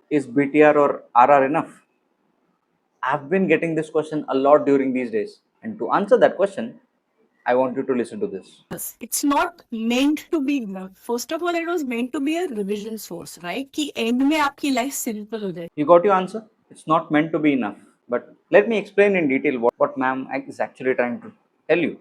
Is BTR or RR enough? I've been getting this question a lot during these days. And to answer that question, I want you to listen to this. It's not meant to be enough. First of all, it was meant to be a revision source, right? कि end में आपकी life simple हो जाए. You got your answer? It's not meant to be enough. But let me explain in detail what ma'am is actually trying to tell you.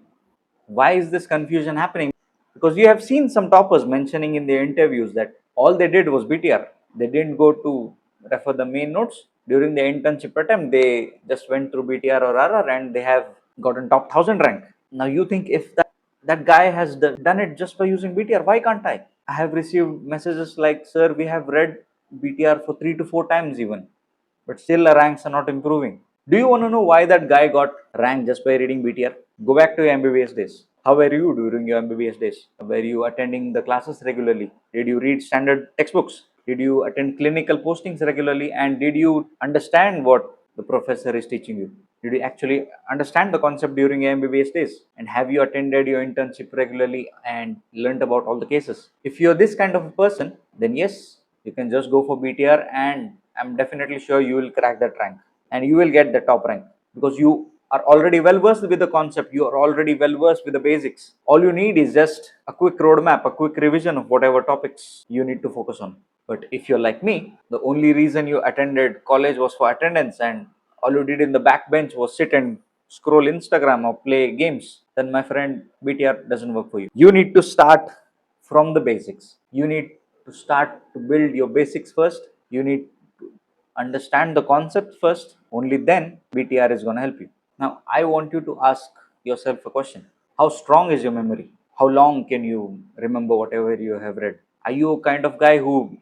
Why is this confusion happening? Because you have seen some toppers mentioning in their interviews that all they did was BTR. They didn't go to refer the main notes. During the internship attempt, they just went through BTR or RR and they have gotten top 1000 rank. Now you think if that guy has done it just by using BTR, why can't I? I have received messages like, sir, we have read BTR for 3 to 4 times even, but still the ranks are not improving. Do you want to know why that guy got ranked just by reading BTR? Go back to your MBBS days. How were you during your MBBS days? Were you attending the classes regularly? Did you read standard textbooks? Did you attend clinical postings regularly? And did you understand what the professor is teaching you? Did you actually understand the concept during your MBBS days? And have you attended your internship regularly and learned about all the cases? If you're this kind of a person, then yes, you can just go for BTR, and I'm definitely sure you will crack that rank and you will get the top rank because you are already well versed with the concept. You are already well versed with the basics. All you need is just a quick roadmap, a quick revision of whatever topics you need to focus on. But if you're like me, the only reason you attended college was for attendance and all you did in the backbench was sit and scroll Instagram or play games, then my friend, BTR doesn't work for you. You need to start from the basics. You need to start to build your basics first. You need to understand the concept first. Only then BTR is going to help you. Now, I want you to ask yourself a question. How strong is your memory? How long can you remember whatever you have read? Are you a kind of guy who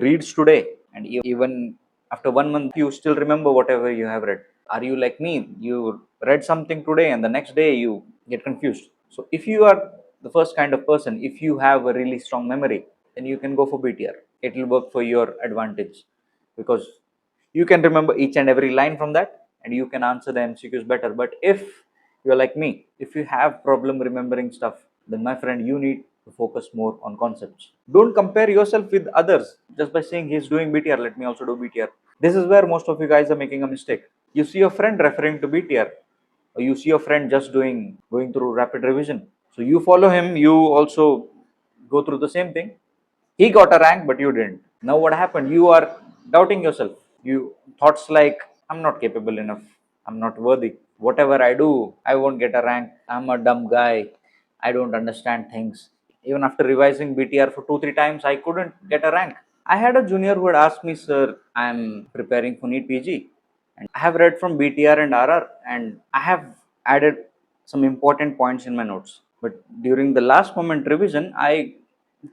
reads today and even after 1 month you still remember whatever you have read? Are you like me? You read something today and the next day you get confused. So if you are the first kind of person, if you have a really strong memory, then you can go for BTR. It will work for your advantage because you can remember each and every line from that and you can answer the MCQs better. But if you're like me, if you have problem remembering stuff, then my friend, you need to focus more on concepts. Don't compare yourself with others just by saying he's doing BTR, let me also do BTR. This is where most of you guys are making a mistake. You see your friend referring to BTR, or you see your friend just going through rapid revision. So you follow him, you also go through the same thing. He got a rank, but you didn't. Now what happened? You are doubting yourself. You thoughts like, I'm not capable enough. I'm not worthy. Whatever I do, I won't get a rank. I'm a dumb guy. I don't understand things. Even after revising BTR for 2-3 times, I couldn't get a rank. I had a junior who had asked me, sir, I'm preparing for NEET PG. And I have read from BTR and RR and I have added some important points in my notes. But during the last moment revision, I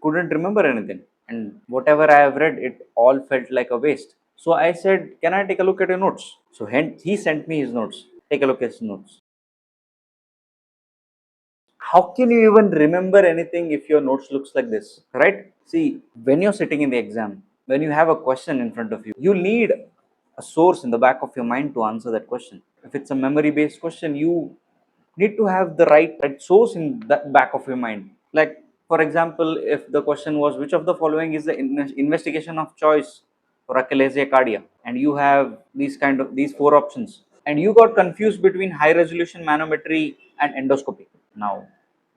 couldn't remember anything. And whatever I have read, it all felt like a waste. So I said, can I take a look at your notes? So he sent me his notes. Take a look at his notes. How can you even remember anything if your notes looks like this, right? See, when you're sitting in the exam, when you have a question in front of you, you need a source in the back of your mind to answer that question. If it's a memory based question, you need to have the right source in the back of your mind. Like, for example, if the question was which of the following is the investigation of choice for achalasia cardia, and you have these four options, and you got confused between high resolution manometry and endoscopy. Now,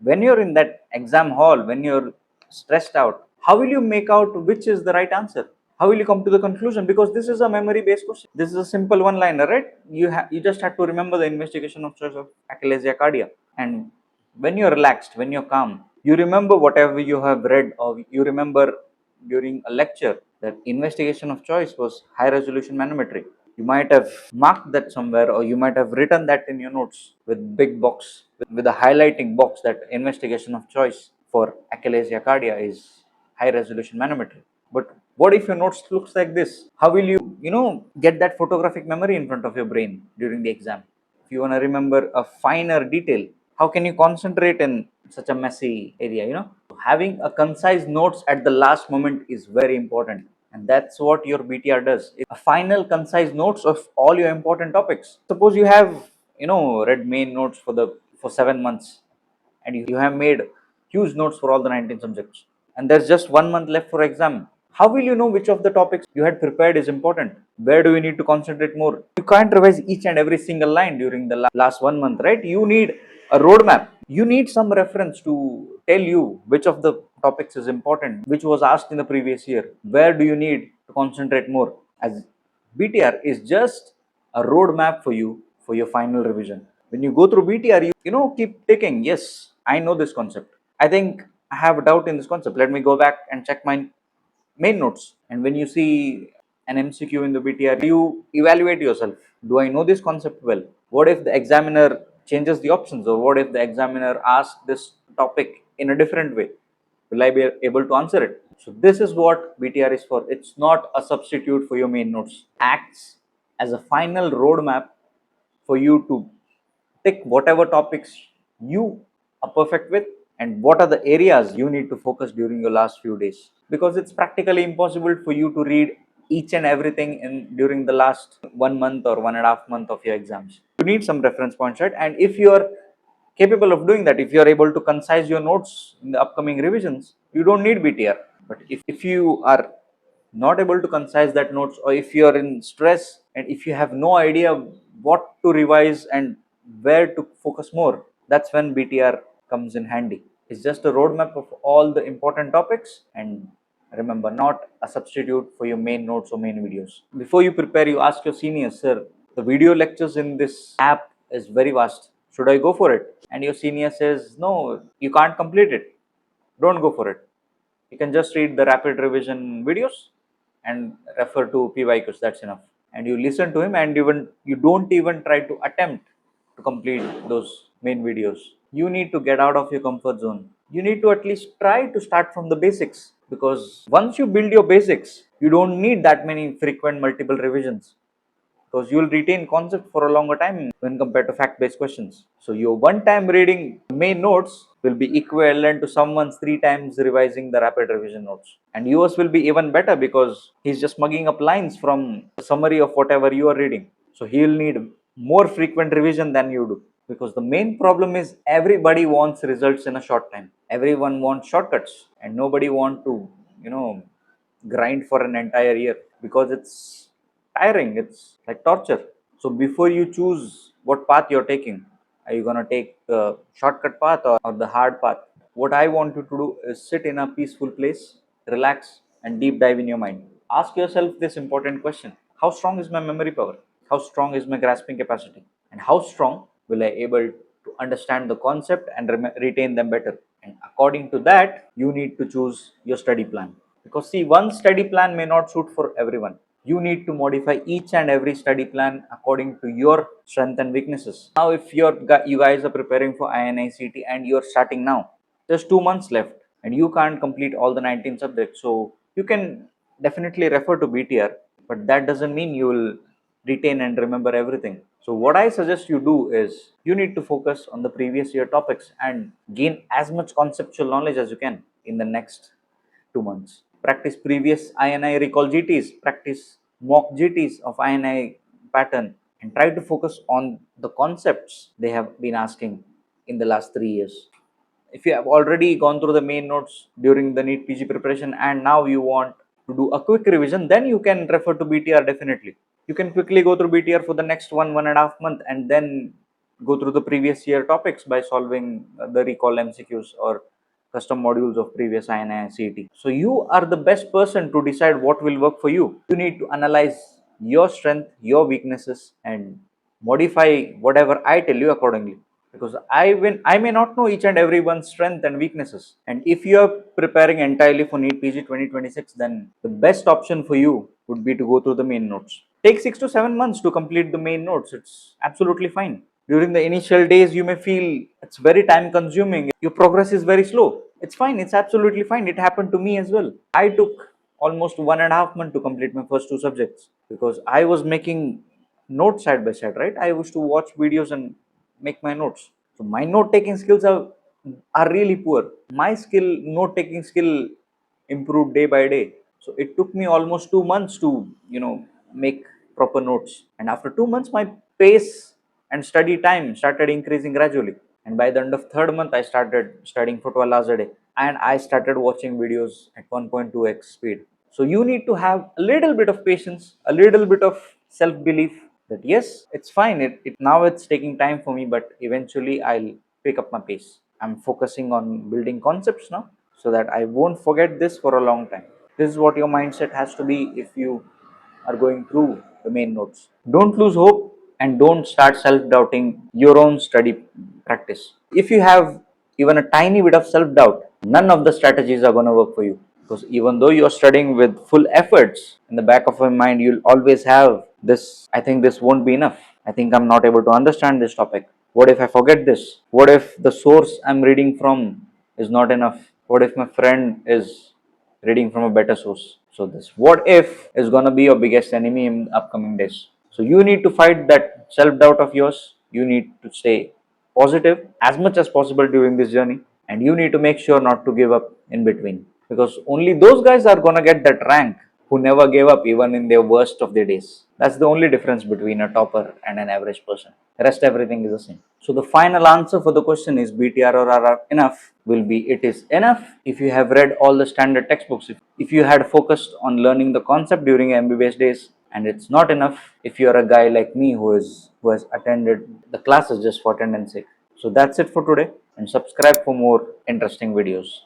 when you're in that exam hall, when you're stressed out, how will you make out which is the right answer? How will you come to the conclusion? Because this is a memory based question. This is a simple one liner, right? You just have to remember the investigation of choice of achalasia cardia. And when you're relaxed, when you're calm, you remember whatever you have read, or you remember during a lecture that investigation of choice was high resolution manometry. You might have marked that somewhere, or you might have written that in your notes with big box, with a highlighting box, that investigation of choice for achalasia cardia is high resolution manometry. But what if your notes looks like this? How will you get that photographic memory in front of your brain during the exam? If you want to remember a finer detail, how can you concentrate in such a messy area? Having a concise notes at the last moment is very important, and that's what your BTR does. A final concise notes of all your important topics. Suppose you have read main notes for 7 months, and you have made huge notes for all the 19 subjects, and there's just 1 month left for exam. How will you know which of the topics you had prepared is important? Where do you need to concentrate more? You can't revise each and every single line during the last 1 month, right? You need a roadmap. You need some reference to tell you which of the topics is important, which was asked in the previous year. Where do you need to concentrate more? As BTR is just a roadmap for you for your final revision. When you go through BTR, keep taking, yes, I know this concept. I think I have a doubt in this concept. Let me go back and check my main notes. And when you see an MCQ in the BTR, you evaluate yourself. Do I know this concept well? What if the examiner changes the options, or what if the examiner asks this topic in a different way? Will I be able to answer it? So this is what BTR is for. It's not a substitute for your main notes. Acts as a final roadmap for you to pick whatever topics you are perfect with and what are the areas you need to focus during your last few days, because it's practically impossible for you to read each and everything in during the last 1 month or 1.5 month of your exams. You need some reference points, right? And if you are capable of doing that, if you are able to concise your notes in the upcoming revisions, you don't need BTR. But if you are not able to concise that notes, or if you are in stress and if you have no idea what to revise and where to focus more, that's when BTR comes in handy. It's just a roadmap of all the important topics, and remember, not a substitute for your main notes or main videos. Before you prepare, you ask your seniors, sir, the video lectures in this app is very vast, should I go for it? And your senior says, no, you can't complete it, don't go for it. You can just read the rapid revision videos and refer to PYQs, that's enough. And you listen to him, and even you don't even try to attempt to complete those main videos. You need to get out of your comfort zone. You need to at least try to start from the basics, because once you build your basics, you don't need that many frequent multiple revisions, because you'll retain concept for a longer time when compared to fact-based questions. So your one-time reading main notes will be equivalent to someone's 3 times revising the rapid revision notes. And yours will be even better because he's just mugging up lines from the summary of whatever you are reading. So he'll need more frequent revision than you do. Because the main problem is everybody wants results in a short time. Everyone wants shortcuts, and nobody want to, grind for an entire year, because it's tiring, it's like torture. So before you choose what path you're taking, are you going to take the shortcut path or the hard path? What I want you to do is sit in a peaceful place, relax, and deep dive in your mind. Ask yourself this important question: how strong is my memory power? How strong is my grasping capacity? And how strong will I able to understand the concept and retain them better? And according to that, you need to choose your study plan. Because see, one study plan may not suit for everyone. You need to modify each and every study plan according to your strength and weaknesses. Now, if you guys are preparing for INICT and you're starting now, there's 2 months left and you can't complete all the 19 subjects. So you can definitely refer to BTR, but that doesn't mean you will retain and remember everything. So what I suggest you do is you need to focus on the previous year topics and gain as much conceptual knowledge as you can in the next 2 months. Practice previous INI recall GTs, practice mock GTs of INI pattern, and try to focus on the concepts they have been asking in the last 3 years. If you have already gone through the main notes during the NEET PG preparation and now you want to do a quick revision, then you can refer to BTR definitely. You can quickly go through BTR for the next 1.5 month and then go through the previous year topics by solving the recall MCQs or custom modules of previous INI and CET. So you are the best person to decide what will work for you. You need to analyze your strength, your weaknesses, and modify whatever I tell you accordingly. Because I may not know each and everyone's strength and weaknesses. And if you are preparing entirely for NEET PG 2026, then the best option for you would be to go through the main notes. Take 6 to 7 months to complete the main notes. It's absolutely fine. During the initial days, you may feel it's very time consuming. Your progress is very slow. It's fine. It's absolutely fine. It happened to me as well. I took almost 1.5 months to complete my first 2 subjects because I was making notes side by side, right? I used to watch videos and make my notes. So my note taking skills are really poor. My note taking skill improved day by day. So it took me almost 2 months to make proper notes. And after 2 months, my pace and study time started increasing gradually. And by the end of third month, I started studying for 12 hours a day. And I started watching videos at 1.2x speed. So you need to have a little bit of patience, a little bit of self-belief that yes, it's fine. Now it's taking time for me, but eventually I'll pick up my pace. I'm focusing on building concepts now so that I won't forget this for a long time. This is what your mindset has to be if you are going through the main notes. Don't lose hope and don't start self doubting your own study practice. If you have even a tiny bit of self doubt, none of the strategies are going to work for you. Because even though you're studying with full efforts, in the back of your mind, you'll always have this I think this won't be enough. I think I'm not able to understand this topic. What if I forget this? What if the source I'm reading from is not enough? What if my friend is reading from a better source? So this what if is going to be your biggest enemy in upcoming days. So you need to fight that self doubt of yours. You need to stay positive as much as possible during this journey, and you need to make sure not to give up in between, because only those guys are going to get that rank who never gave up even in their worst of their days. That's the only difference between a topper and an average person. Rest everything is the same. So the final answer for the question is BTR or RR enough will be it is enough if you have read all the standard textbooks. If you had focused on learning the concept during MBBS days, and it's not enough if you're a guy like me who has attended the classes just for attendance sake. So that's it for today, and subscribe for more interesting videos.